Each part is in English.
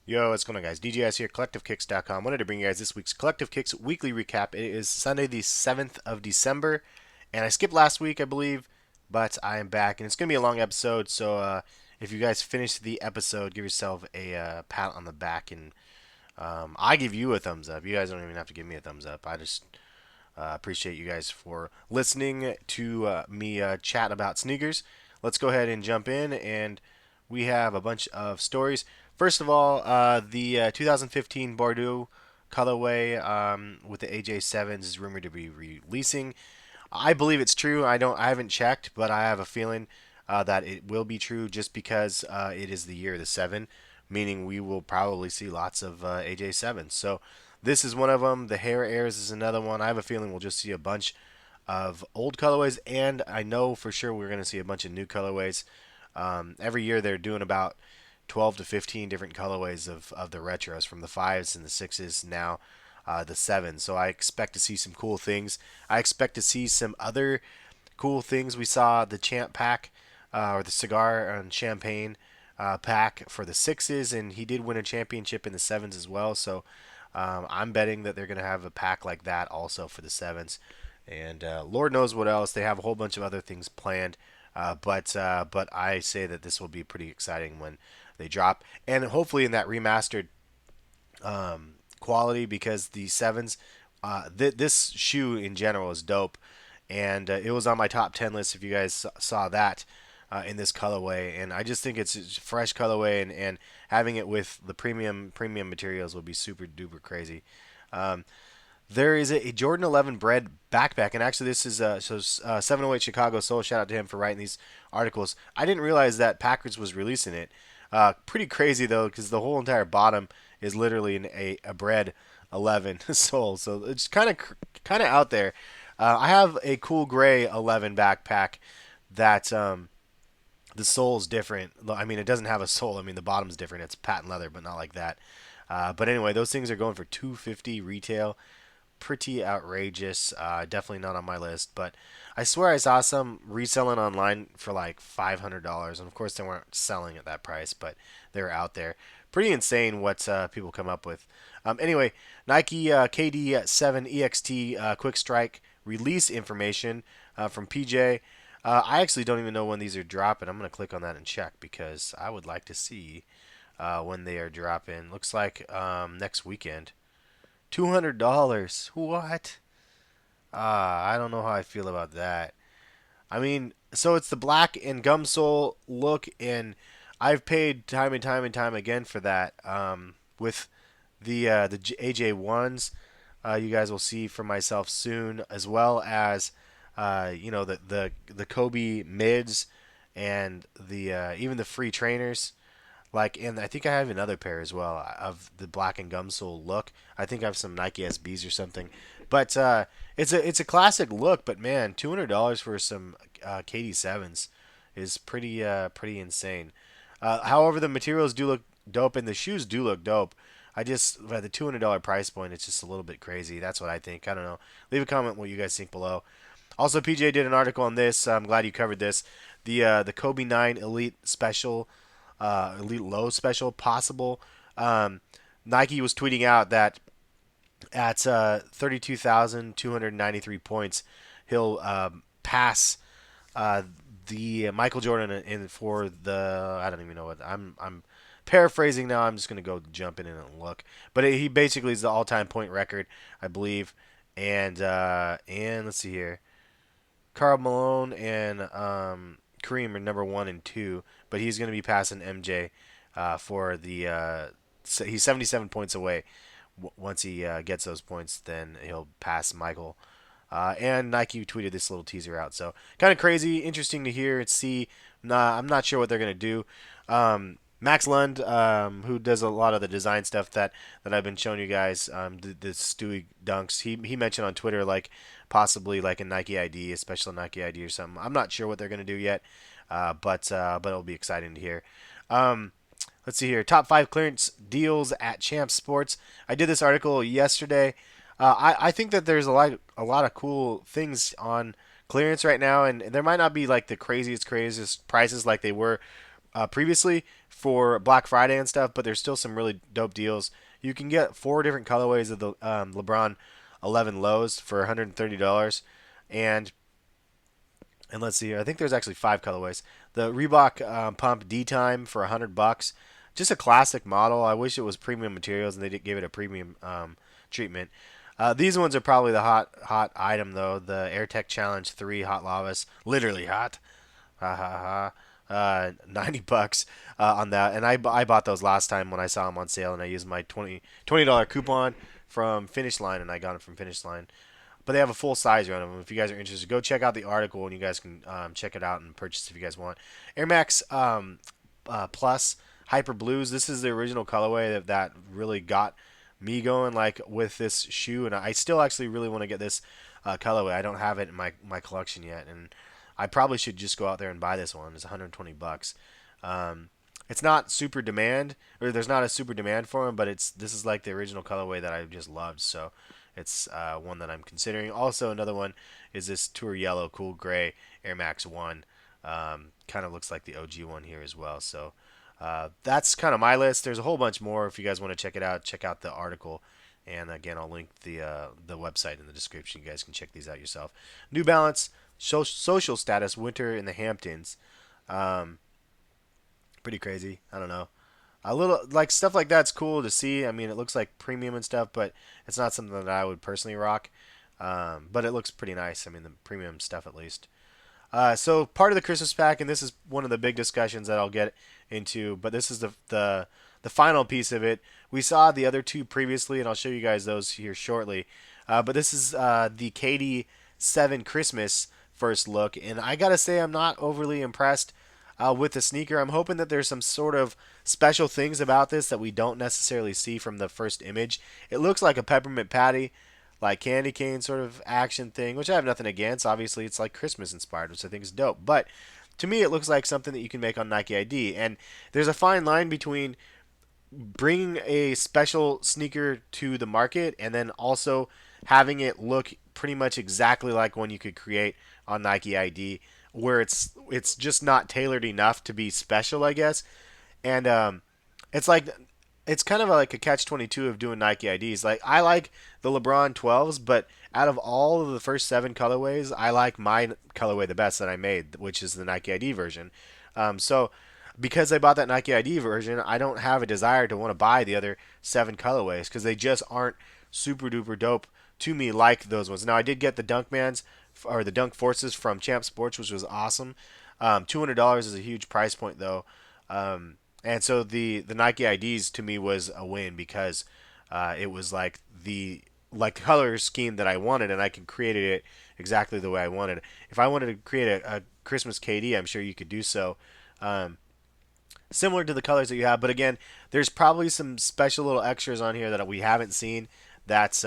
Yo, what's going on, guys? DJS here, Collectivekicks.com. Wanted to bring you guys this week's Collective Kicks weekly recap. It is Sunday, the 7th of December, and I skipped last week, I believe, but I am back, and it's going to be a long episode, so if you guys finish the episode, give yourself a pat on the back, and I give you a thumbs up. You guys don't even have to give me a thumbs up. I just appreciate you guys for listening to me chat about sneakers. Let's go ahead and jump in, and we have a bunch of stories. First of all, the 2015 Bordeaux colorway with the AJ7s is rumored to be releasing. I believe it's true. I haven't checked, but I have a feeling that it will be true just because it is the year of the 7, meaning we will probably see lots of AJ7s. So this is one of them. The Hair Airs is another one. I have a feeling we'll just see a bunch of old colorways, and I know for sure we're going to see a bunch of new colorways. Every year they're doing about 12 to 15 different colorways of the retros, from the 5s and the 6s, now the 7s. So I expect to see some cool things. I expect to see some other cool things. We saw the Champ pack, or the cigar and champagne pack for the 6s, and he did win a championship in the 7s as well. So I'm betting that they're going to have a pack like that also for the 7s. And Lord knows what else. They have a whole bunch of other things planned. But I say that this will be pretty exciting when they drop, and hopefully in that remastered quality, because the 7s, this shoe in general is dope, and it was on my top 10 list if you guys saw that in this colorway, and I just think it's a fresh colorway, and having it with the premium materials will be super duper crazy. There is a Jordan 11 BRED backpack, and actually this is 708 Chicago Soul. Shout out to him for writing these articles. I didn't realize that Packers was releasing it. Pretty crazy though, because the whole entire bottom is literally a BRED 11 sole, so it's kind of out there. I have a cool gray 11 backpack that the sole's different. I mean, it doesn't have a sole. I mean, the bottom's different. It's patent leather, but not like that. But anyway, those things are going for $250 retail. Pretty outrageous. Definitely not on my list, but I swear I saw some reselling online for like $500, and of course they weren't selling at that price, but they're out there. Pretty insane what people come up with. Anyway, Nike KD7 EXT Quick Strike release information from PJ. I actually don't even know when these are dropping. I'm gonna click on that and check because I would like to see when they are dropping. Looks like next weekend. $200. What? I don't know how I feel about that. I mean, so it's the black and gum sole look, and I've paid time and time and time again for that. With the AJ1s, you guys will see for myself soon, as well as the Kobe mids and the even the free trainers. Like, and I think I have another pair as well of the black and gum sole look. I think I have some Nike SBs or something. But it's a classic look. But man, $200 for some KD7s is pretty insane. However, the materials do look dope, and the shoes do look dope. I just, at the $200 price point, it's just a little bit crazy. That's what I think. I don't know. Leave a comment what you guys think below. Also, PJ did an article on this. I'm glad you covered this. The Kobe 9 Elite Special, Elite Low Special possible. Nike was tweeting out that at 32,293 points, he'll pass the Michael Jordan in for the, I don't even know what I'm paraphrasing now. I'm just gonna go jump in and look, but he basically is the all-time point record, I believe. And let's see here. Karl Malone and Kareem are number 1 and 2, but he's going to be passing MJ for the. He's 77 points away. Once he gets those points, then he'll pass Michael. And Nike tweeted this little teaser out, so kind of crazy, interesting to hear and see. I'm not sure what they're going to do. Max Lund, who does a lot of the design stuff that I've been showing you guys, the Stewie dunks, he mentioned on Twitter, like possibly like a Nike ID, a special Nike ID or something. I'm not sure what they're gonna do yet, but it'll be exciting to hear. Let's see here, top 5 clearance deals at ChampsSports. I did this article yesterday. I think that there's a lot of cool things on clearance right now, and there might not be like the craziest prices like they were previously for Black Friday and stuff, but there's still some really dope deals. You can get 4 different colorways of the LeBron 11 lows for $130, and let's see here. I think there's actually 5 colorways. The Reebok Pump D Time for $100. Just a classic model. I wish it was premium materials and they gave it a premium treatment. These ones are probably the hot item though. The AirTech Challenge 3 Hot Lavas, literally hot. Ha ha ha. $90 on that, and I bought those last time when I saw them on sale, and I used my $20 coupon from Finishline, and I got them from Finishline. But they have a full size run of them. If you guys are interested, go check out the article, and you guys can check it out and purchase if you guys want. Air Max Plus Hyper Blues. This is the original colorway that really got me going like with this shoe, and I still actually really want to get this colorway. I don't have it in my collection yet, and I probably should just go out there and buy this one. It's $120. It's not super demand, or there's not a super demand for them, but this is like the original colorway that I just loved, so it's one that I'm considering. Also, another one is this Tour Yellow Cool Gray Air Max 1. Kind of looks like the OG one here as well. So that's kind of my list. There's a whole bunch more. If you guys want to check it out, check out the article. And again, I'll link the website in the description. You guys can check these out yourself. New Balance Social Status Winter in the Hamptons. Pretty crazy. I don't know. A little like stuff like that's cool to see. I mean, it looks like premium and stuff, but it's not something that I would personally rock. But it looks pretty nice. I mean, the premium stuff at least. So part of the Christmas pack, and this is one of the big discussions that I'll get into, but this is the final piece of it. We saw the other two previously, and I'll show you guys those here shortly. But this is the KD7 Christmas first look, and I gotta say I'm not overly impressed with the sneaker. I'm hoping that there's some sort of special things about this that we don't necessarily see from the first image. It looks like a peppermint patty, like candy cane sort of action thing, which I have nothing against. Obviously, it's like Christmas inspired, which I think is dope. But to me, it looks like something that you can make on Nike ID. And there's a fine line between bringing a special sneaker to the market and then also having it look pretty much exactly like one you could create on Nike ID, where it's just not tailored enough to be special, I guess. And it's like it's kind of like a catch-22 of doing Nike IDs. Like I like the LeBron 12s, but out of all of the first 7 colorways, I like my colorway the best that I made, which is the Nike ID version. So because I bought that Nike ID version, I don't have a desire to want to buy the other 7 colorways because they just aren't super duper dope to me like those ones. Now I did get the Dunkmans or the Dunk Forces from ChampsSports, which was awesome. $200 is a huge price point though. And so the Nike IDs to me was a win because it was like the color scheme that I wanted, and I can create it exactly the way I wanted. If I wanted to create a Christmas KD, I'm sure you could do so. Similar to the colors that you have, but again, there's probably some special little extras on here that we haven't seen that's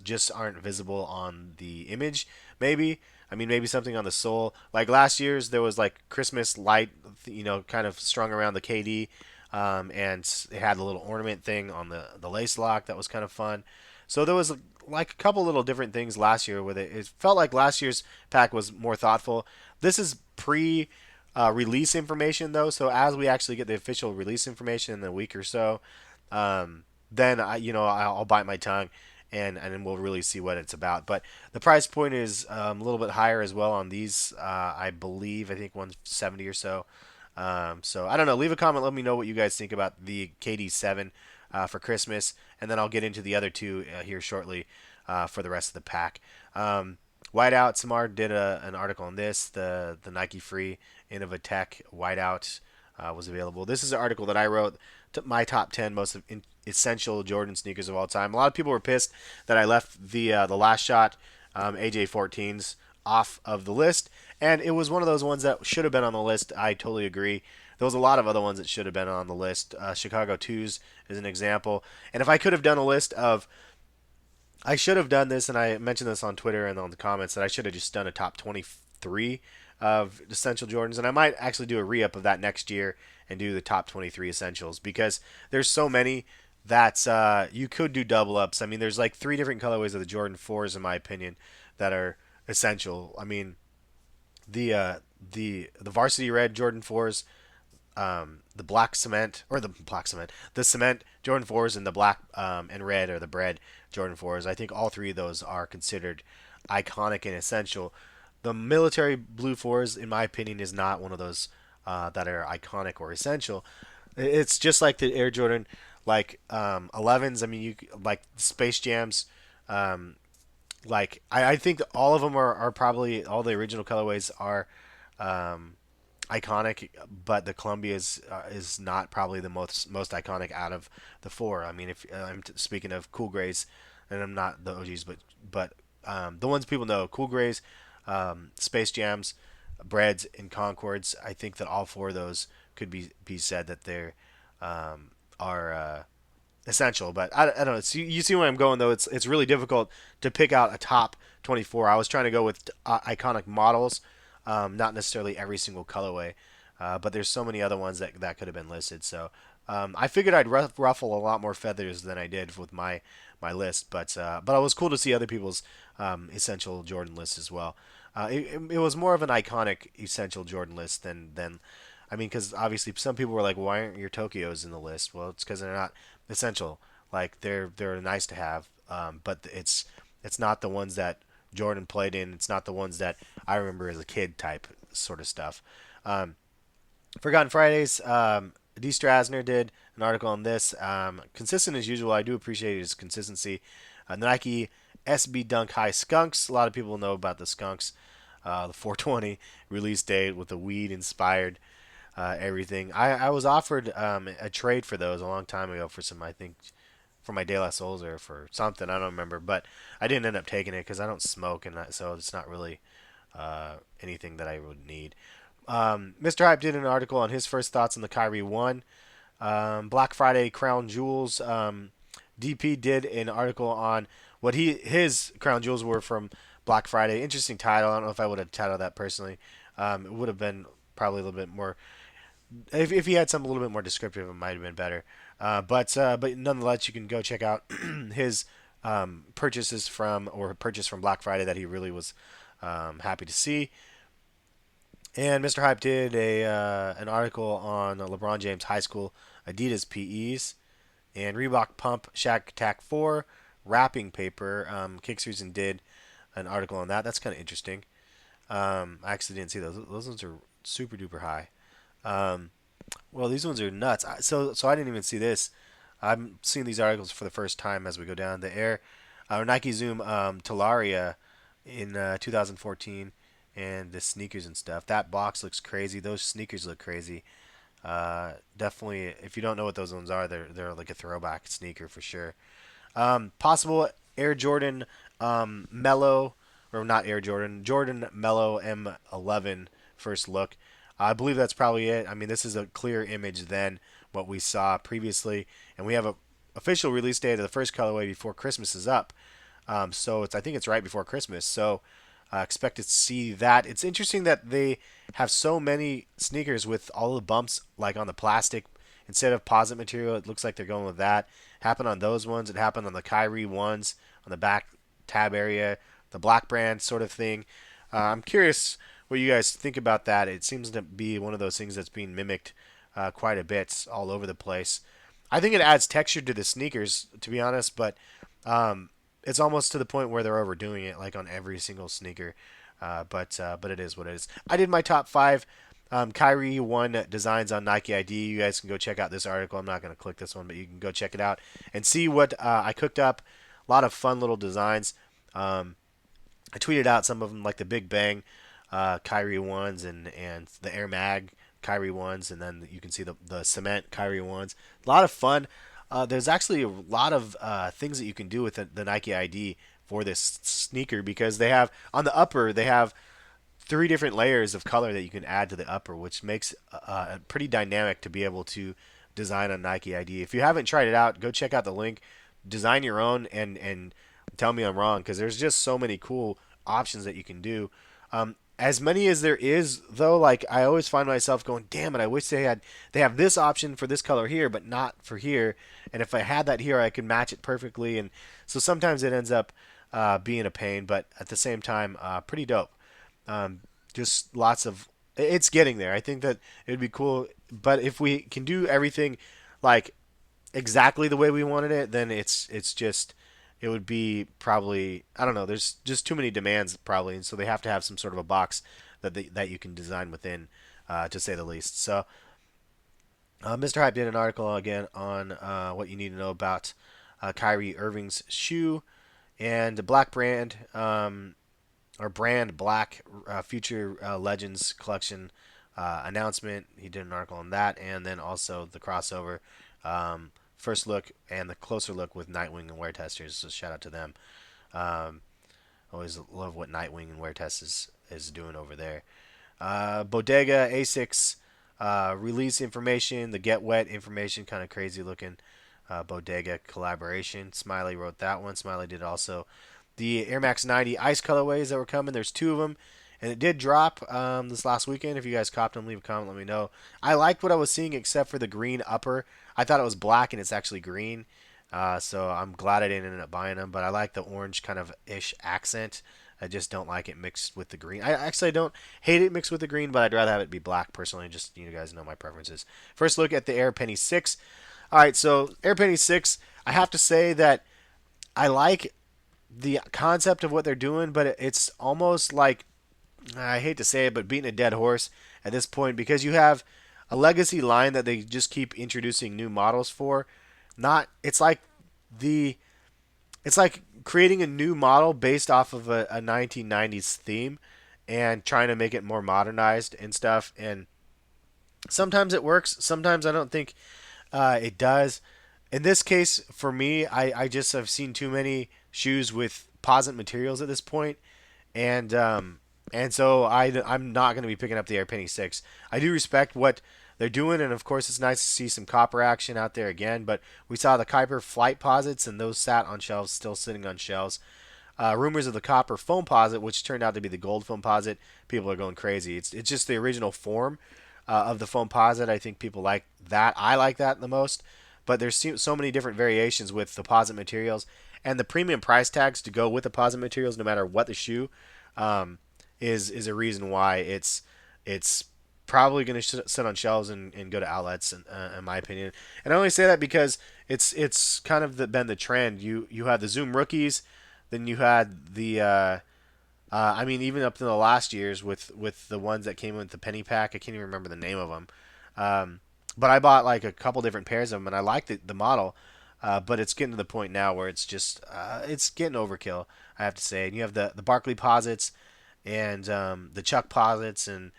just aren't visible on the image. Maybe I mean maybe something on the sole. Like last year's, there was like Christmas light, kind of strung around the KD, and it had a little ornament thing on the lace lock that was kind of fun. So there was like a couple little different things last year with it. It felt like last year's pack was more thoughtful. This is pre release information though, so as we actually get the official release information in a week or so, then I'll bite my tongue and then we'll really see what it's about. But the price point is a little bit higher as well on these. I believe I think 170 or so. So I don't know. Leave a comment. Let me know what you guys think about the KD7 for Christmas, and then I'll get into the other two here shortly for the rest of the pack. Whiteout, Samar did an article on this. The Nike Free Inneva Tech Whiteout was available. This is an article that I wrote. My top 10 most essential Jordan sneakers of all time. A lot of people were pissed that I left the last shot AJ14s off of the list, and it was one of those ones that should have been on the list. I totally agree. There was a lot of other ones that should have been on the list. Chicago 2s is an example. And if I could have done a list of I should have done this, and I mentioned this on Twitter and on the comments, that I should have just done a top 23 of essential Jordans, and I might actually do a re-up of that next year and do the top 23 essentials because there's so many that you could do double ups. I mean, there's like 3 different colorways of the Jordan 4s in my opinion that are essential. I mean, the varsity red Jordan 4s, the black cement or the black cement, the cement Jordan 4s and the black and red or the bread Jordan 4s. I think all three of those are considered iconic and essential. The military blue 4s, in my opinion, is not one of those that are iconic or essential. It's just like the Air Jordan, like 11s. I mean, you like Space Jams. Um, I think all of them are probably all the original colorways are um, iconic, but the Columbia is not probably the most iconic out of the four. I mean, if I'm speaking of Cool Grays, and I'm not the OGs, but the ones people know, Cool Grays, Space Jams, Breads, and Concords. I think that all four of those could be said that they're are essential. But I don't know. So you see where I'm going though. It's really difficult to pick out a top 24. I was trying to go with iconic models, not necessarily every single colorway. But there's so many other ones that could have been listed. So I figured I'd ruffle a lot more feathers than I did with my list. But it was cool to see other people's essential Jordan lists as well. It was more of an iconic essential Jordan list than I mean, because obviously some people were like, "Why aren't your Tokyos in the list?" Well, it's because they're not essential. Like they're nice to have, but it's not the ones that Jordan played in. It's not the ones that I remember as a kid type sort of stuff. Um, Forgotten Fridays. D. Strasner did an article on this. Consistent as usual. I do appreciate his consistency. Nike SB Dunk High Skunks. A lot of people know about the Skunks. The 420 release date with the weed inspired everything. I was offered a trade for those a long time ago for some, I think, for my De La Souls or for something. I don't remember, but I didn't end up taking it because I don't smoke, and so it's not really anything that I would need. Mr. Hype did an article on his first thoughts on the Kyrie 1. Black Friday Crown Jewels. DP did an article on what his Crown Jewels were from Black Friday. Interesting title. I don't know if I would have titled that personally. It would have been probably a little bit more. If he had something a little bit more descriptive, it might have been better. But nonetheless, you can go check out his purchases from or purchase from Black Friday that he really was happy to see. And Mr. Hype did a an article on LeBron James High School Adidas PEs and Reebok Pump Shack Attack 4 wrapping paper. Kicksusen did an article on that. That's kind of interesting. I actually didn't see those. Those ones are super duper high. Um, well, these ones are nuts. So I didn't even see this. I'm seeing these articles for the first time as we go down the air. Nike Zoom Talaria in 2014 and the sneakers and stuff. That box looks crazy. Those sneakers look crazy. Definitely, if you don't know what those ones are, they're like a throwback sneaker for sure. Possible Air Jordan Mellow, or not Air Jordan, Jordan Mellow M11 first look. I believe that's probably it. I mean, this is a clear image than what we saw previously, and we have a official release date of the first colorway before Christmas is up. So I think it's right before Christmas. So expect to see that. It's interesting that they have so many sneakers with all the bumps like on the plastic instead of posit material. It looks like they're going with that. Happened on those ones. It happened on the Kyrie ones on the back tab area, the black brand sort of thing. I'm curious what you guys think about that. It seems to be one of those things that's being mimicked quite a bit all over the place. I think it adds texture to the sneakers, to be honest, but um, it's almost to the point where they're overdoing it, like on every single sneaker. But it is what it is. I did my top five Kyrie one designs on Nike ID. You guys can go check out this article. I'm not going to click this one, but you can go check it out and see what I cooked up. A lot of fun little designs. I tweeted out some of them, like the Big Bang Kyrie ones and the Air Mag Kyrie ones, and then you can see the Cement Kyrie ones. A lot of fun. There's actually a lot of things that you can do with the Nike ID for this sneaker because they have on the upper they have three different layers of color that you can add to the upper, which makes pretty dynamic to be able to design on Nike ID. If you haven't tried it out, go check out the link, design your own, and tell me I'm wrong because there's just so many cool options that you can do. As many as there is, though, like I always find myself going, "Damn it! I wish they have this option for this color here, but not for here. And if I had that here, I could match it perfectly." And so sometimes it ends up being a pain, but at the same time, pretty dope. Just lots of It's getting there. I think that it would be cool, but if we can do everything like exactly the way we wanted it, then it's just it would be probably I don't know. There's just too many demands probably, and so they have to have some sort of a box that you can design within, to say the least. So Mr. Hype did an article again on what you need to know about Kyrie Irving's shoe and the Black Brand or Brand Black Future Legends collection announcement. He did an article on that, and then also the crossover first look and the closer look with Nightwing and Wear Testers. So shout out to them. Um, Always love what Nightwing and Wear Test is doing over there. Bodega Asics release information, the Get Wet information, kind of crazy looking Bodega collaboration. Smiley wrote that one. Smiley did also the Air Max 90 Ice colorways that were coming. There's two of them, and it did drop this last weekend. If you guys copped them, leave a comment, let me know. I liked what I was seeing except for the green upper. I thought it was black and it's actually green. So I'm glad I didn't end up buying them, but I like the orange kind of ish accent. I just don't like it mixed with the green. I actually don't hate it mixed with the green, but I'd rather have it be black personally. Just you guys know my preferences. First look at the Air Penny 6. All right, so Air Penny 6, I have to say that I like the concept of what they're doing, but it's almost like I hate to say it, but beating a dead horse at this point because you have a legacy line that they just keep introducing new models for. Not the it's like creating a new model based off of a 1990s theme and trying to make it more modernized and stuff. And sometimes it works. Sometimes I don't think it does. In this case, for me, I just have seen too many shoes with posit materials at this point, and so I'm not going to be picking up the Air Penny 6. I do respect what they're doing, and of course it's nice to see some copper action out there again. But we saw the Kuiper flight posits, and those sat on shelves, still sitting on shelves. Rumors of the copper foam posit, which turned out to be the gold foam posit, people are going crazy. It's just the original form of the foam posit. I think people like that. I like that the most. But there's so many different variations with the posit materials and the premium price tags to go with the posit materials, no matter what the shoe, um, is a reason why it's probably going to sit on shelves and go to outlets, in my opinion. And I only say that because it's kind of been the trend. You have the Zoom rookies, then you had the I mean even up to the last years with the ones that came with the penny pack. I can't even remember the name of them. But I bought like a couple different pairs of them, and I liked the model. But it's getting to the point now where it's just it's getting overkill, I have to say. And you have the Barkley posits and the Chuck posits, and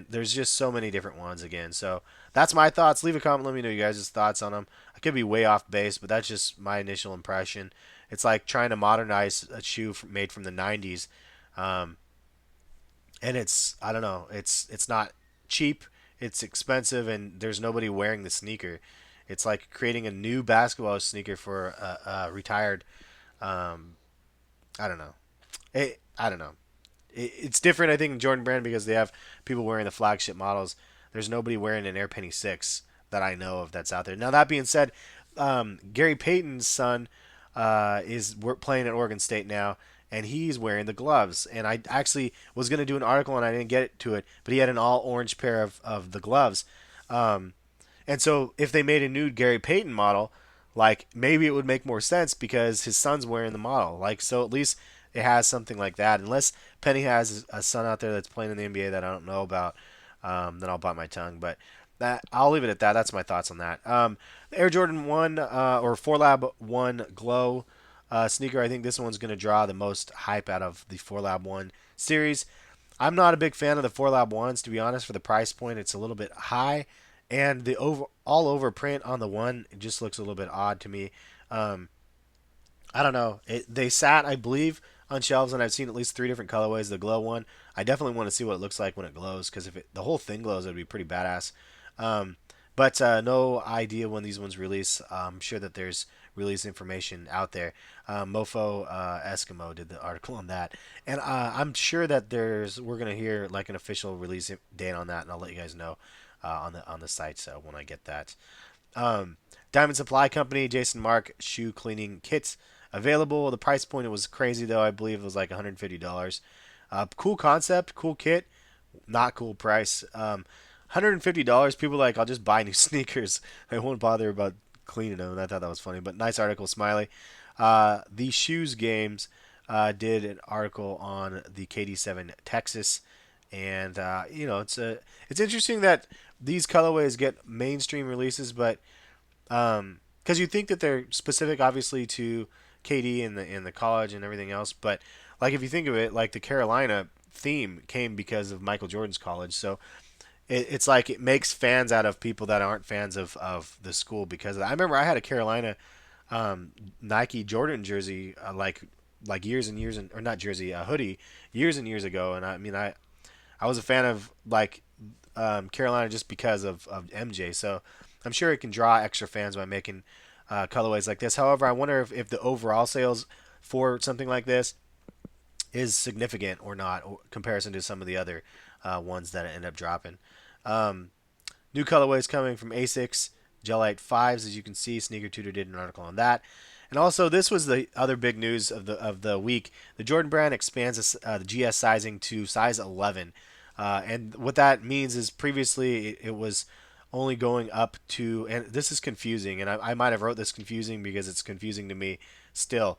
there's just so many different ones again. So that's my thoughts. Leave a comment. Let me know you guys' thoughts on them. I could be way off base, but that's just my initial impression. It's like trying to modernize a shoe made from the 90s. Um, and it's I don't know. It's not cheap. It's expensive, and there's nobody wearing the sneaker. It's like creating a new basketball sneaker for a retired. Um, I don't know. I don't know. It's different, I think, in Jordan Brand because they have people wearing the flagship models. There's nobody wearing an Air Penny 6 that I know of that's out there. Now, that being said, Gary Payton's son is playing at Oregon State now, and he's wearing the gloves. And I actually was going to do an article, and I didn't get to it, but he had an all orange pair of the gloves. Um, and so if they made a new Gary Payton model, like maybe it would make more sense because his son's wearing the model. Like so at least it has something like that. Unless Penny has a son out there that's playing in the NBA that I don't know about, then I'll bite my tongue. But that I'll leave it at that. That's my thoughts on that. The Air Jordan 1 or 4Lab 1 Glow sneaker. I think this one's going to draw the most hype out of the 4Lab 1 series. I'm not a big fan of the 4Lab 1s, to be honest. For the price point, it's a little bit high, and the all over print on the one it just looks a little bit odd to me. Um, I don't know. They sat, I believe, on shelves, and I've seen at least three different colorways. The glow one, I definitely want to see what it looks like when it glows, because if the whole thing glows, it would be pretty badass. Um, but no idea when these ones release. I'm sure that there's release information out there. Mofo Eskimo did the article on that, and I'm sure that we're gonna hear like an official release date on that, and I'll let you guys know on the site. So when I get that. Um, Diamond Supply Company, Jason Mark shoe cleaning kits available. The price point it was crazy though. I believe it was like $150. Cool concept, cool kit, Not cool price. $150. People are like, I'll just buy new sneakers. I won't bother about cleaning them. And I thought that was funny. But nice article, Smiley. The Shoes Games did an article on the KD7 Texas, and it's interesting that these colorways get mainstream releases, but because you think that they're specific, obviously, to KD and the college and everything else. But like if you think of it, like the Carolina theme came because of Michael Jordan's college, so it's like it makes fans out of people that aren't fans of the school because of that. I remember I had a Carolina Nike Jordan jersey like years and years or not jersey, a hoodie years and years ago, and I mean I was a fan of like Carolina just because of MJ. So I'm sure it can draw extra fans by making colorways like this. However, I wonder if the overall sales for something like this is significant or not, or comparison to some of the other ones that end up dropping. Um, New colorways coming from ASICS, Gelite 5s, as you can see. Sneaker Tutor did an article on that. And also, this was the other big news of the week. The Jordan brand expands the GS sizing to size 11. And what that means is previously it was only going up to, and this is confusing, and I might have wrote this confusing because it's confusing to me still.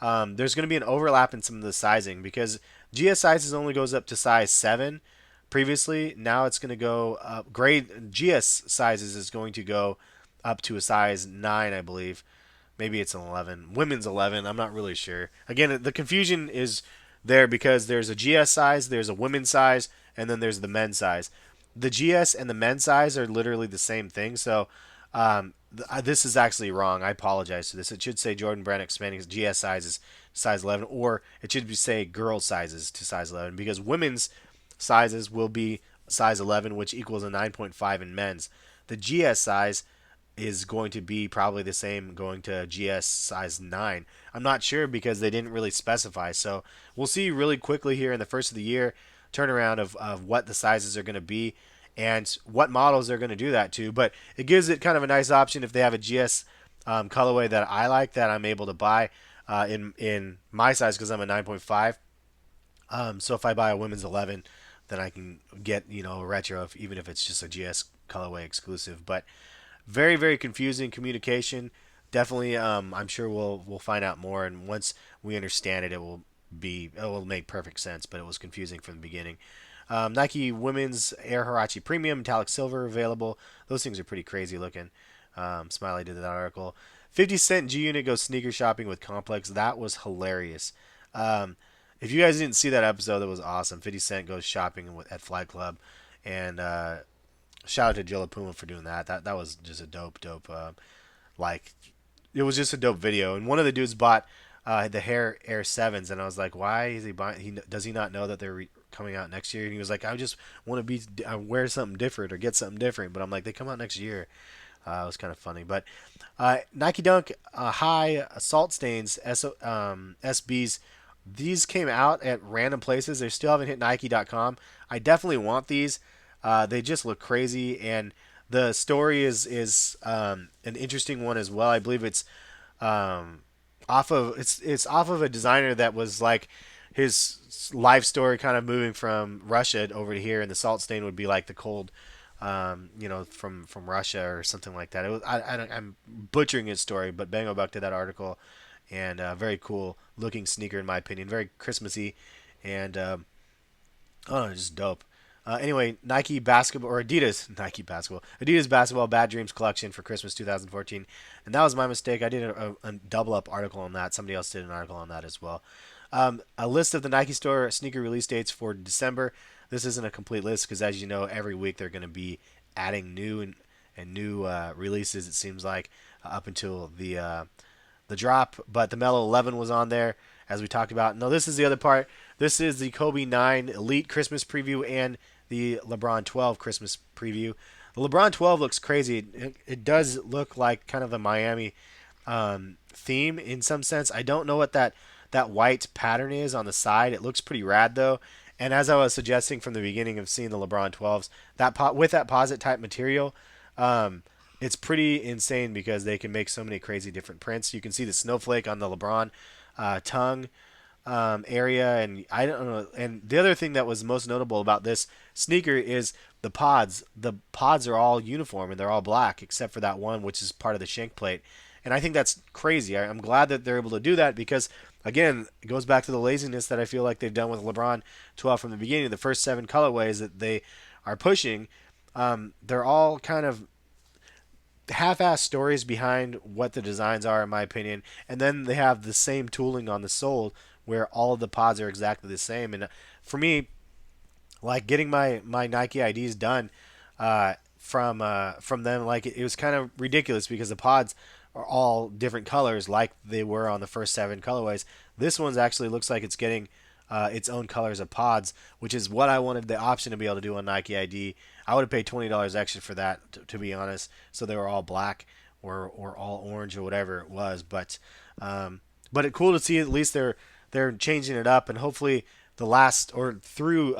There's going to be an overlap in some of the sizing because GS sizes only goes up to size 7 previously. Now it's going to go up. Grade GS sizes is going to go up to a size 9, I believe. Maybe it's an 11. Women's 11. I'm not really sure. Again, the confusion is there because there's a GS size, there's a women's size, and then there's the men's size. The GS and the men's size are literally the same thing. So this is actually wrong. I apologize for this. It should say Jordan Brand expanding his GS sizes to size 11, or it should be say girl sizes to size 11 because women's sizes will be size 11, which equals a 9.5 in men's. The GS size is going to be probably the same going to GS size 9. I'm not sure because they didn't really specify. So we'll see really quickly here in the first of the year turnaround of what the sizes are going to be and what models they're going to do that to. But it gives it kind of a nice option if they have a GS colorway that I like that I'm able to buy in my size because I'm a 9.5. So if I buy a women's 11, then I can get a retro even if it's just a GS colorway exclusive. But very very confusing communication. Definitely, I'm sure we'll find out more, and once we understand it, it will make perfect sense. But it was confusing from the beginning. Nike Women's Air Huarache Premium Metallic Silver available. Those things are pretty crazy looking. Smiley did that article. 50 Cent G Unit goes sneaker shopping with Complex. That was hilarious. If you guys didn't see that episode, that was awesome. 50 Cent goes shopping at Flight Club, and shout out to Joe Puma for doing that. That was just a dope. Like it was just a dope video. And one of the dudes bought the Hair Air Sevens, and I was like, why is he buying? Does he not know that they're coming out next year? And he was like, I just want to wear something different or get something different. But I'm like, they come out next year. It was kind of funny. But Nike Dunk High Salt Stains SBs. These came out at random places. They still haven't hit Nike.com. I definitely want these. They just look crazy, and the story is an interesting one as well. I believe it's it's off of a designer that was like his life story, kind of moving from Russia over to here, and the salt stain would be like the cold, from Russia or something like that. It was I'm butchering his story, but Bango Buck did that article, and very cool looking sneaker in my opinion, very Christmassy, and oh, just dope. Anyway, Nike basketball or Adidas basketball Bad Dreams collection for Christmas 2014, and that was my mistake. I did a double up article on that. Somebody else did an article on that as well. A list of the Nike Store sneaker release dates for December. This isn't a complete list because, as you know, every week they're going to be adding new and new releases. It seems like up until the drop, but the Mellow 11 was on there as we talked about. No, this is the other part. This is the Kobe 9 Elite Christmas preview and the LeBron 12 Christmas preview. The LeBron 12 looks crazy. It does look like kind of a Miami theme in some sense. I don't know what that white pattern is on the side. It looks pretty rad though. And as I was suggesting from the beginning of seeing the LeBron 12s, with that posit type material, it's pretty insane because they can make so many crazy different prints. You can see the snowflake on the LeBron tongue area, and I don't know. And the other thing that was most notable about this sneaker is the pods. The pods are all uniform and they're all black except for that one, which is part of the shank plate. And I think that's crazy. I'm glad that they're able to do that because, again, it goes back to the laziness that I feel like they've done with LeBron 12 from the beginning. The first 7 colorways that they are pushing, they're all kind of half-ass stories behind what the designs are, in my opinion, and then they have the same tooling on the sole where all of the pods are exactly the same. And for me, like getting my Nike IDs done from them, like it was kind of ridiculous because the pods are all different colors, like they were on the first 7 colorways. This one's actually looks like it's getting its own colors of pods, which is what I wanted the option to be able to do on Nike ID. I would have paid $20 extra for that, to be honest. So they were all black or all orange or whatever it was. But it's cool to see at least they're changing it up, and hopefully the last or through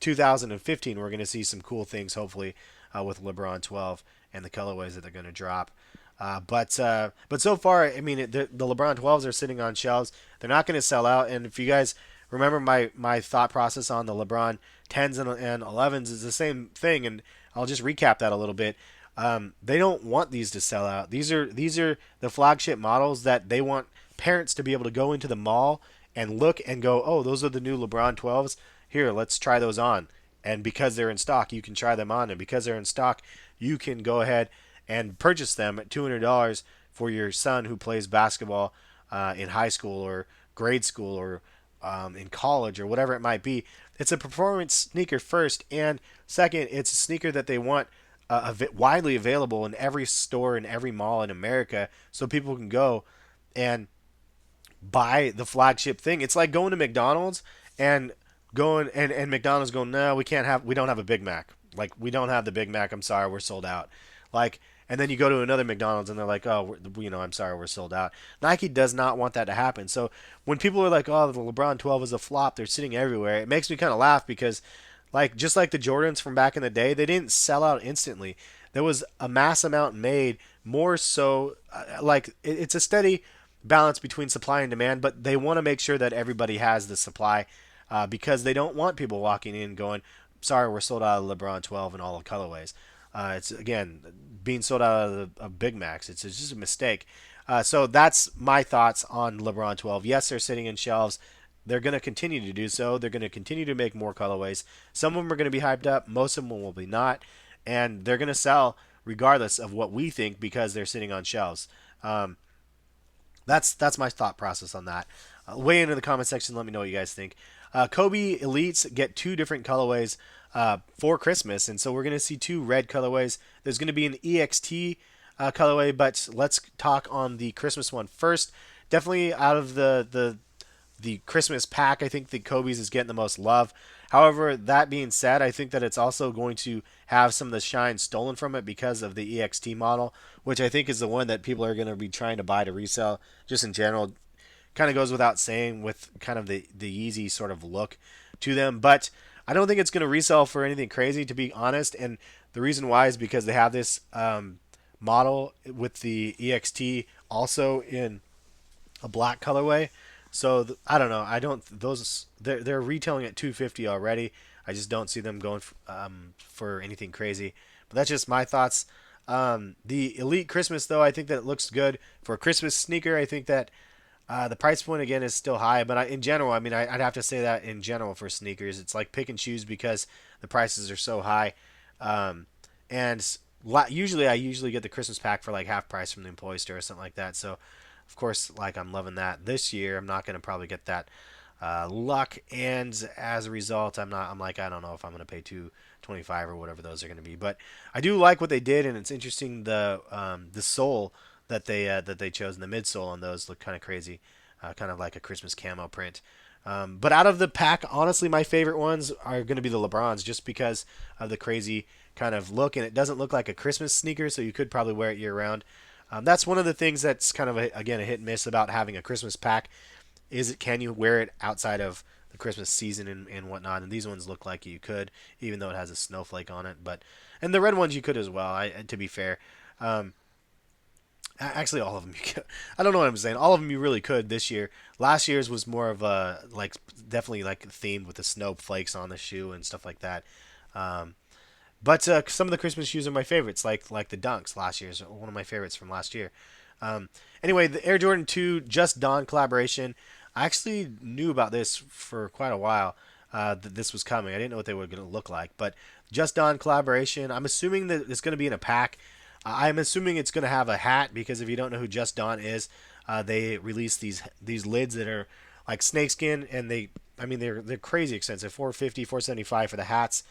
2015 we're going to see some cool things. Hopefully with LeBron 12 and the colorways that they're going to drop. But so far, I mean, the LeBron 12s are sitting on shelves. They're not going to sell out. And if you guys remember my thought process on the LeBron 10s and 11s is the same thing. And I'll just recap that a little bit. They don't want these to sell out. These are the flagship models that they want parents to be able to go into the mall and look and go, oh, those are the new LeBron 12s. Here, let's try those on. And because they're in stock, you can try them on. And because they're in stock, you can go ahead and purchase them at $200 for your son who plays basketball in high school or grade school or in college or whatever it might be. It's a performance sneaker first, and second, it's a sneaker that they want widely available in every store in every mall in America, so people can go and buy the flagship thing. It's like going to McDonald's and and McDonald's going, no, we don't have a Big Mac. Like, we don't have the Big Mac. I'm sorry, we're sold out. Like, and then you go to another McDonald's and they're like, oh, I'm sorry, we're sold out. Nike does not want that to happen. So when people are like, oh, the LeBron 12 is a flop, they're sitting everywhere, it makes me kind of laugh because, like, just like the Jordans from back in the day, they didn't sell out instantly. There was a mass amount made, more so, it's a steady balance between supply and demand, but they want to make sure that everybody has the supply because they don't want people walking in going, sorry, we're sold out of LeBron 12 and all the colorways. It's again being sold out of Big Macs. It's just a mistake. So that's my thoughts on LeBron 12. Yes, they're sitting in shelves. They're going to continue to do so. They're going to continue to make more colorways. Some of them are going to be hyped up. Most of them will be not, and they're going to sell regardless of what we think because they're sitting on shelves. That's my thought process on that. Weigh into the comment section. Let me know what you guys think. Kobe Elites get 2 different colorways for Christmas, and so we're going to see 2 red colorways. There's going to be an EXT colorway, but let's talk on the Christmas one first. Definitely out of the Christmas pack, I think the Kobe's is getting the most love. However, that being said, I think that it's also going to have some of the shine stolen from it because of the EXT model, which I think is the one that people are going to be trying to buy to resell just in general. Kind of goes without saying with kind of the Yeezy sort of look to them, but I don't think it's going to resell for anything crazy, to be honest. And the reason why is because they have this model with the EXT also in a black colorway. So I don't know. I don't those they're retailing at 250 already. I just don't see them going for anything crazy. But that's just my thoughts. The Elite Christmas though, I think that it looks good for a Christmas sneaker. I think that the price point again is still high, but in general, I mean, I'd have to say that in general for sneakers, it's like pick and choose because the prices are so high. And usually, I usually get the Christmas pack for like half price from the employee store or something like that. So, of course, like I'm loving that. This year, I'm not going to probably get that luck, and as a result, I'm not. I'm like, I don't know if I'm going to pay 225 or whatever those are going to be. But I do like what they did, and it's interesting the sole that they chose in the midsole on those look kind of crazy, kind of like a Christmas camo print. But out of the pack, honestly, my favorite ones are going to be the LeBrons, just because of the crazy kind of look, and it doesn't look like a Christmas sneaker, so you could probably wear it year round. That's one of the things that's kind of again a hit and miss about having a Christmas pack. Is it can you wear it outside of the Christmas season and whatnot? And these ones look like you could, even though it has a snowflake on it. And the red ones you could as well. To be fair. Actually, all of them. You could, I don't know what I'm saying. All of them you really could this year. Last year's was more of a like definitely like themed with the snowflakes on the shoe and stuff like that. Um, but some of the Christmas shoes are my favorites, like the Dunks last year's one of my favorites from last year. Um, anyway, the Air Jordan 2 Just Dawn collaboration. I actually knew about this for quite a while. That this was coming. I didn't know what they were going to look like, but Just Dawn collaboration. I'm assuming that it's going to be in a pack. I'm assuming it's going to have a hat because if you don't know who Just Dawn is, they release these lids that are like snakeskin, and I mean they're crazy expensive, 450, 475 for the hats.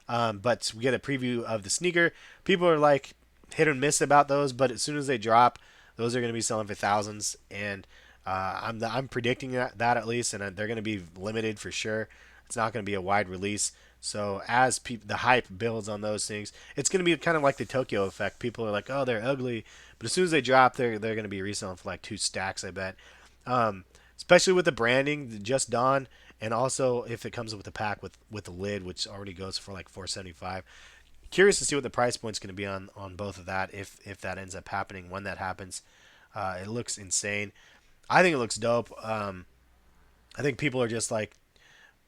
But we get a preview of the sneaker. People are like hit or miss about those, but as soon as they drop, those are going to be selling for thousands, and I'm predicting that at least, and they're going to be limited for sure. It's not going to be a wide release. So as the hype builds on those things, it's going to be kind of like the Tokyo effect. People are like, oh, they're ugly, but as soon as they drop, they're going to be reselling for like two stacks, I bet. Um, Especially with the branding, the Just Dawn, and also if it comes with a pack with the lid, which already goes for like 475. Curious to see what the price point's going to be on both of that if that ends up happening when that happens. It looks insane. I think it looks dope. I think people are just like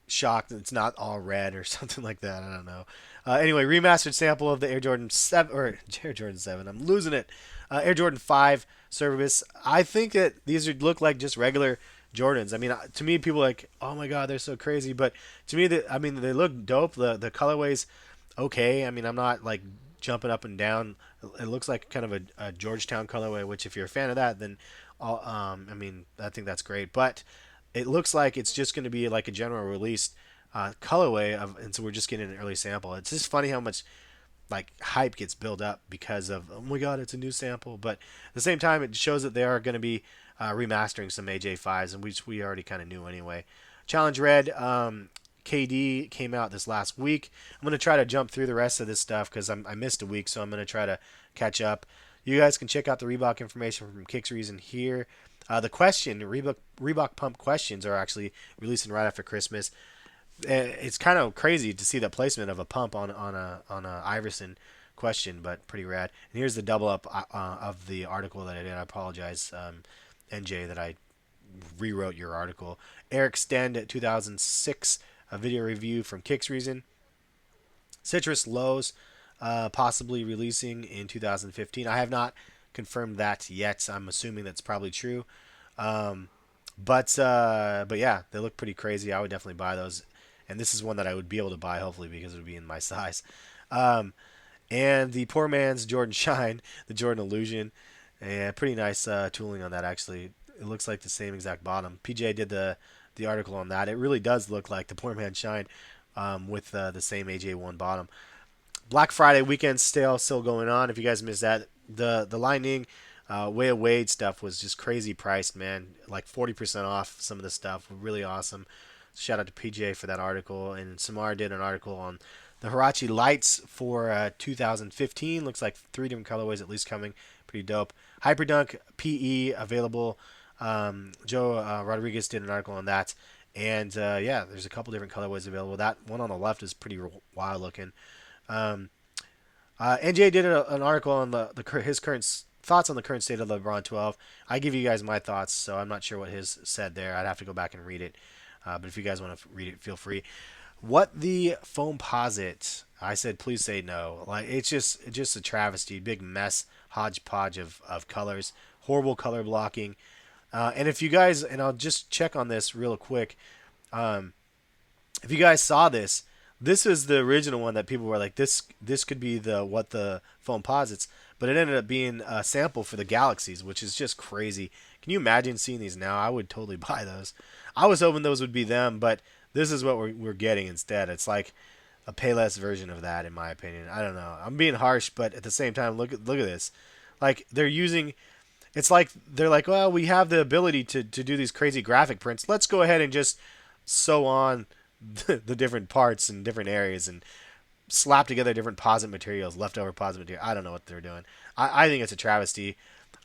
shocked that it's not all red or something like that. I don't know. Anyway, remastered sample of the Air Jordan 7 or Air Jordan 7. I'm losing it. Air Jordan 5 service. I think that these would look like just regular Jordans. I mean, to me, people are like, oh my god, they're so crazy. But to me, I mean, they look dope. The colorways, okay. I mean, I'm not like jumping up and down. It looks like kind of a Georgetown colorway. Which, if you're a fan of that, then I mean, I think that's great. But it looks like it's just going to be like a general release colorway of, and so we're just getting an early sample. It's just funny how much like hype gets built up because of oh my god, it's a new sample. But at the same time, it shows that they are going to be remastering some AJ5s, and we already kind of knew anyway. Challenge Red. KD came out this last week. I'm going to try to jump through the rest of this stuff because I missed a week, so I'm going to try to catch up. You guys can check out the Reebok information from Kicks Reason here. The Reebok Pump questions are actually releasing right after Christmas. It's kind of crazy to see the placement of a pump on a Iverson question, but pretty rad. And here's the double up of the article that I did. I apologize, NJ, that I rewrote your article. Eric Stend 2006, a video review from Kicks Reason. Citrus Lows, possibly releasing in 2015. I have not confirmed that yet. I'm assuming that's probably true. Um, but yeah, they look pretty crazy. I would definitely buy those, and this is one that I would be able to buy hopefully because it would be in my size. Um, and the poor man's Jordan Shine, the Jordan Illusion, and pretty nice tooling on that actually. It looks like the same exact bottom. PJ did the article on that. It really does look like the poor man's Shine with the same AJ1 bottom. Black Friday weekend sale still going on. If you guys missed that, the Lightning Way of Wade stuff was just crazy priced, man. Like 40% off some of the stuff. Really awesome. Shout out to PJ for that article. And Samar did an article on the Hirachi Lights for 2015. Looks like 3 different colorways at least coming. Pretty dope. Hyperdunk PE available. Joe Rodriguez did an article on that. And yeah, there's a couple different colorways available. That one on the left is pretty wild looking. Um, NJ did an article on his current thoughts on the current state of LeBron 12. I give you guys my thoughts, so I'm not sure what his said there. I'd have to go back and read it. But if you guys want to read it, feel free. What the foam posit? I said, please say no. Like it's just a travesty, big mess, hodgepodge of colors, horrible color blocking. And if you guys, and I'll just check on this real quick. If you guys saw this, this is the original one that people were like, this could be the what the foam posits, but it ended up being a sample for the Galaxies, which is just crazy. Can you imagine seeing these now? I would totally buy those. I was hoping those would be them, but this is what we're getting instead. It's like a Payless version of that, in my opinion. I don't know. I'm being harsh, but at the same time, look at this. Like they're using. It's like they're like, well, we have the ability to do these crazy graphic prints. Let's go ahead and just sew on the different parts and different areas and slap together different posit materials, leftover posit material. I don't know what they're doing. I think it's a travesty.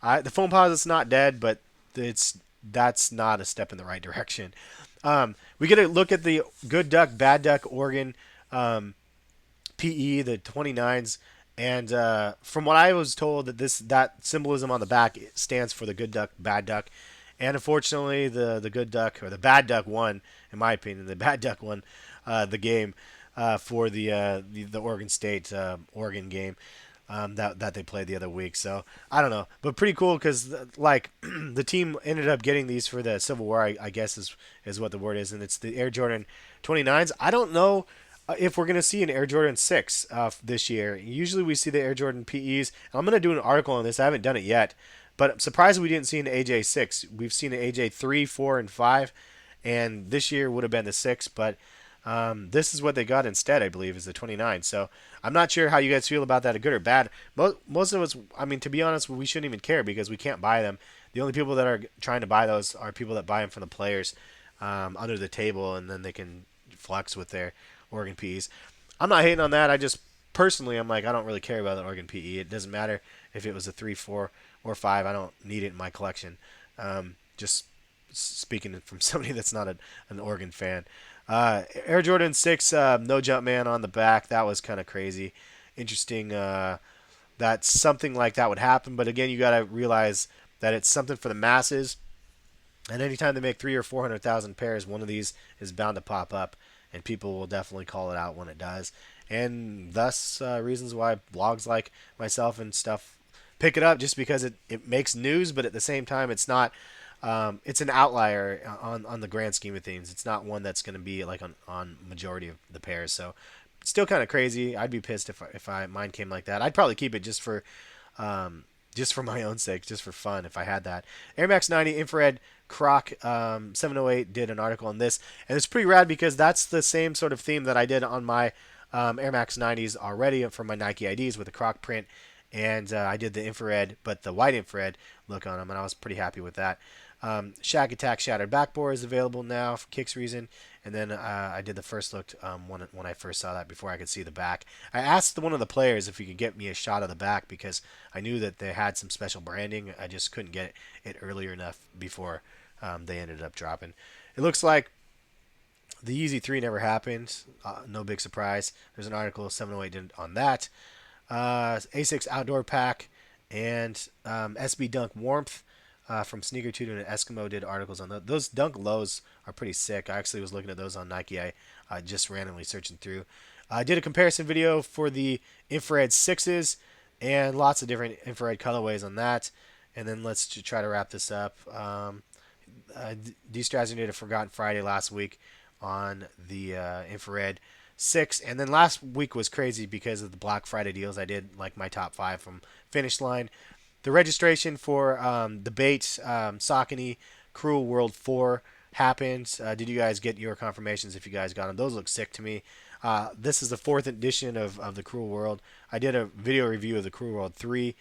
The foam posit's not dead, but that's not a step in the right direction. We get a look at the Good Duck, Bad Duck Oregon PE, the 29s. And from what I was told, that symbolism on the back stands for the good duck, bad duck, and unfortunately, the good duck or the bad duck won. In my opinion, the bad duck won the game for the Oregon State Oregon game that they played the other week. So I don't know, but pretty cool because like the team ended up getting these for the Civil War. I guess is what the word is, and it's the Air Jordan 29s. I don't know if we're going to see an Air Jordan 6 this year. Usually we see the Air Jordan PEs. I'm going to do an article on this. I haven't done it yet, but I'm surprised we didn't see an AJ 6. We've seen an AJ 3, 4, and 5, and this year would have been the 6, but this is what they got instead, I believe, is the 29. So I'm not sure how you guys feel about that, good or bad. Most of us, I mean, to be honest, we shouldn't even care because we can't buy them. The only people that are trying to buy those are people that buy them from the players under the table, and then they can flex with their Oregon PEs. I'm not hating on that. I just personally, I'm like, I don't really care about the Oregon PE. It doesn't matter if it was a 3, 4, or 5. I don't need it in my collection. Just speaking from somebody that's not an Oregon fan. Air Jordan 6, no jump man on the back. That was kind of crazy. Interesting that something like that would happen. But again, you got to realize that it's something for the masses. And anytime they make 300,000 or 400,000 pairs, one of these is bound to pop up, and people will definitely call it out when it does. And thus, reasons why blogs like myself and stuff pick it up, just because it makes news, but at the same time, it's not. It's an outlier on the grand scheme of things. It's not one that's going to be like on majority of the pairs. So, still kind of crazy. I'd be pissed if mine came like that. I'd probably keep it just for my own sake, just for fun if I had that. Air Max 90 infrared Croc 708 did an article on this, and it's pretty rad because that's the same sort of theme that I did on my Air Max 90s already for my Nike IDs with the Croc print, and I did the infrared, but the white infrared look on them, and I was pretty happy with that. Shack Attack Shattered Backboard is available now for Kicks Reason. And then I did the first look when I first saw that before I could see the back. I asked one of the players if he could get me a shot of the back because I knew that they had some special branding. I just couldn't get it earlier enough before they ended up dropping. It looks like the Yeezy 3 never happened. No big surprise. There's an article 708 on that. A6 Outdoor Pack and SB Dunk Warmth. From Sneaker Tutor and Eskimo did articles on those. Those Dunk Lows are pretty sick. I actually was looking at those on Nike. I just randomly searching through. I did a comparison video for the infrared 6s and lots of different infrared colorways on that. And then let's try to wrap this up. D-Strazzer did a Forgotten Friday last week on the infrared 6. And then last week was crazy because of the Black Friday deals. I did like my top 5 from Finishline. The registration for the Bait Saucony Cruel World 4 happened. Did you guys get your confirmations if you guys got them? Those look sick to me. This is the 4th edition of the Cruel World. I did a video review of the Cruel World 3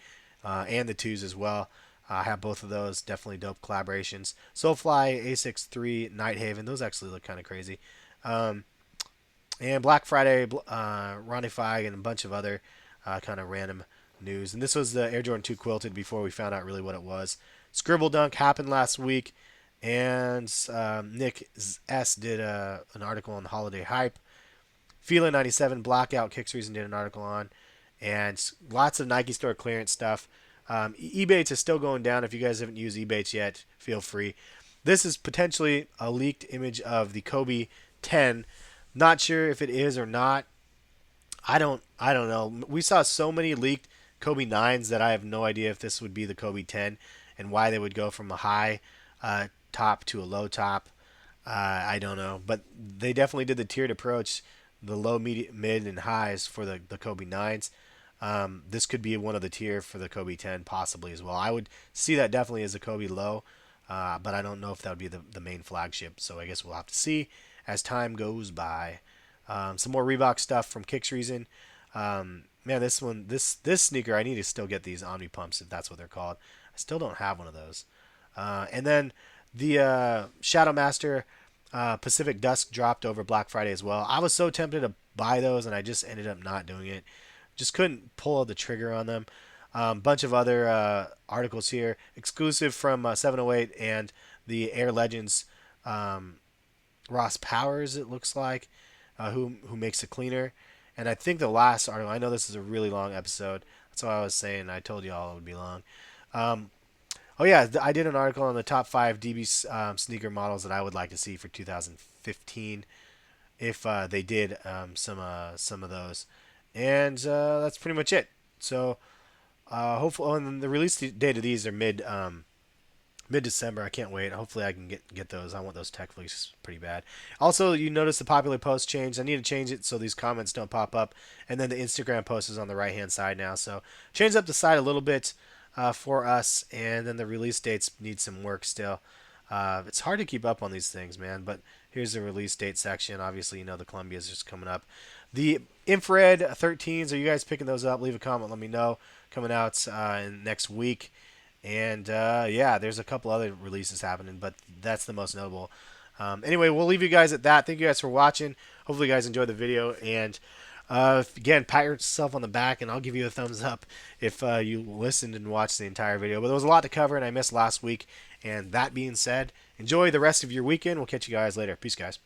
and the 2s as well. I have both of those. Definitely dope collaborations. Soulfly, A63, Night Haven. Those actually look kind of crazy. And Black Friday, Ronnie Fig, and a bunch of other kind of random news. And this was the Air Jordan 2 quilted before we found out really what it was. Scribble Dunk happened last week, and Nick S did an article on the holiday hype. Fila 97 Blackout Kicks Reason did an article on, and lots of Nike store clearance stuff. Ebates is still going down. If you guys haven't used Ebates yet, feel free. This is potentially a leaked image of the Kobe 10. Not sure if it is or not. I don't know. We saw so many leaked Kobe 9s that I have no idea if this would be the Kobe 10 and why they would go from a high top to a low top. I don't know. But they definitely did the tiered approach, the low, mid, and highs for the Kobe 9s. This could be one of the tier for the Kobe 10 possibly as well. I would see that definitely as a Kobe low, but I don't know if that would be the main flagship. So I guess we'll have to see as time goes by. Some more Reebok stuff from Kicks Reason. Man, this sneaker, I need to still get these Omni Pumps if that's what they're called. I still don't have one of those. And then the Shadow Master Pacific Dusk dropped over Black Friday as well. I was so tempted to buy those, and I just ended up not doing it. Just couldn't pull the trigger on them. Bunch of other articles here, exclusive from 708 and the Air Legends Ross Powers, it looks like, who makes a cleaner. And I think the last article, I know this is a really long episode. That's why I was saying, I told you all it would be long. Um, oh, yeah, I did an article on the top 5 DB sneaker models that I would like to see for 2015 if they did some of those. And that's pretty much it. So hopefully, and the release date of these are mid December. I can't wait. Hopefully, I can get those. I want those tech fleeces pretty bad. Also, you notice the popular post changed. I need to change it so these comments don't pop up. And then the Instagram post is on the right hand side now. So change up the side a little bit for us. And then the release dates need some work still. It's hard to keep up on these things, man. But here's the release date section. Obviously, you know the Columbia's just coming up. The infrared 13s. Are you guys picking those up? Leave a comment. Let me know. Coming out in next week. And yeah, there's a couple other releases happening, but that's the most notable. Anyway, we'll leave you guys at that. Thank you guys for watching. Hopefully, you guys enjoyed the video. And again, pat yourself on the back, and I'll give you a thumbs up if you listened and watched the entire video. But there was a lot to cover, and I missed last week. And that being said, enjoy the rest of your weekend. We'll catch you guys later. Peace, guys.